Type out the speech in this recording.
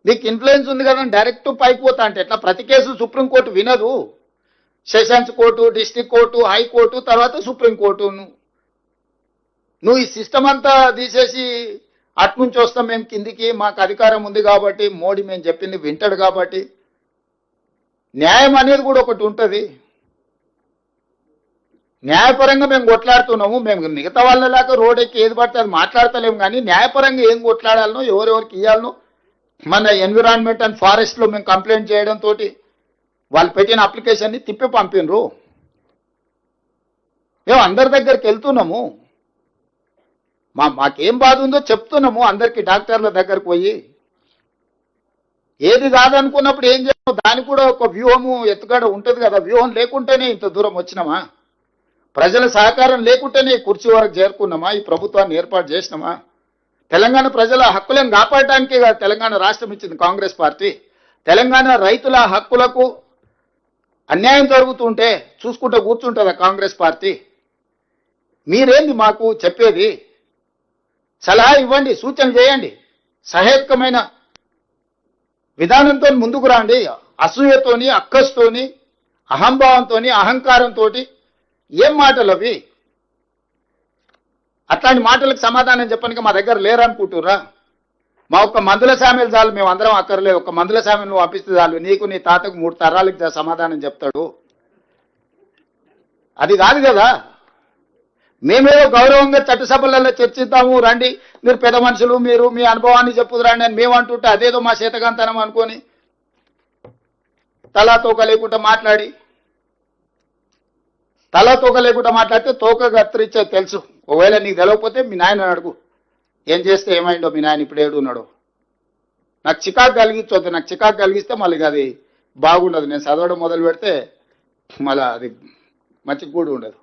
నీకు ఇన్ఫ్లుయెన్స్ ఉంది కదా డైరెక్ట్ పైకి పోతా అంటే ఎట్లా? ప్రతి కేసు సుప్రీంకోర్టు వినదు. Sessions court, district court, high court, తర్వాత సుప్రీంకోర్టు. నువ్వు ఈ సిస్టమ్ అంతా తీసేసి అట్నుంచి వస్తాం మేము కిందికి, మాకు అధికారం ఉంది కాబట్టి, మోడీ మేము చెప్పింది వింటాడు కాబట్టి. న్యాయం అనేది కూడా ఒకటి ఉంటుంది. న్యాయపరంగా మేము కొట్లాడుతున్నాము. మేము మిగతా వాళ్ళలాగా రోడ్ ఎక్కి ఏది పడితే అది మాట్లాడతలేము, కానీ న్యాయపరంగా ఏం కొట్లాడాలనో, ఎవరెవరికి ఇవ్వాలనో, మన ఎన్విరాన్మెంట్ అండ్ ఫారెస్ట్లో మేము కంప్లైంట్ చేయడంతో వాళ్ళు పెట్టిన అప్లికేషన్ని తిప్పి పంపినరు. మేము అందరి దగ్గరికి వెళ్తున్నాము. మాకేం బాధ ఉందో చెప్తున్నాము అందరికి, డాక్టర్ల దగ్గరకు పోయి. ఏది కాదనుకున్నప్పుడు ఏం చేస్తాం? దానికి కూడా ఒక వ్యూహము ఎత్తుగడ ఉంటుంది కదా. వ్యూహం లేకుంటేనే ఇంత దూరం వచ్చినామా? ప్రజల సహకారం లేకుంటేనే కుర్చీ వరకు చేరుకున్నామా? ఈ ప్రభుత్వాన్ని ఏర్పాటు చేసినామా? తెలంగాణ ప్రజల హక్కులను కాపాడటానికే కదా తెలంగాణ రాష్ట్రం ఇచ్చింది కాంగ్రెస్ పార్టీ. తెలంగాణ రైతుల హక్కులకు అన్యాయం జరుగుతుంటే చూసుకుంటూ కూర్చుంటుందా కాంగ్రెస్ పార్టీ? మీరేంది మాకు చెప్పేది? సలహా ఇవ్వండి, సూచన చేయండి, సహేతుకమైన విధానంతో ముందుకు రండి. అసూయతోని, అక్కస్తోని, అహంభావంతో, అహంకారంతో ఏం మాటలు అవి? అట్లాంటి మాటలకు సమాధానం చెప్పడానికి మా దగ్గర లేరనుకుంటురా? మా ఒక్క మందుల సామెలు చాలు, మేము అందరం అక్కర్లేదు. ఒక మందుల సామెలు నువ్వు పంపిస్తే చాలు, నీకు నీ తాతకు 3 తరాలకు సమాధానం చెప్తాడు. అది కాదు కదా. మేమేదో గౌరవంగా చట్టసభలలో చర్చిద్దాము, రండి మీరు పెద్ద మనుషులు, మీరు మీ అనుభవాన్ని చెప్పుదు రండి అని మేము అంటుంటే అదేదో మా చేతకాంతనం అనుకొని తలా తోక లేకుండా మాట్లాడితే తోక కత్తిరించే తెలుసు. ఒకవేళ నీకు తెలియకపోతే మీ నాయన అడుగు, ఏం చేస్తే ఏమైందో మీ నాయన ఇప్పుడు ఏడున్నాడో. నాకు చికాకు కలిగించొద్దు. నాకు చికాకు కలిగిస్తే మళ్ళీ అది బాగుండదు. నేను చదవడం మొదలు పెడితే మళ్ళీ అది మంచిగా కూడా ఉండదు.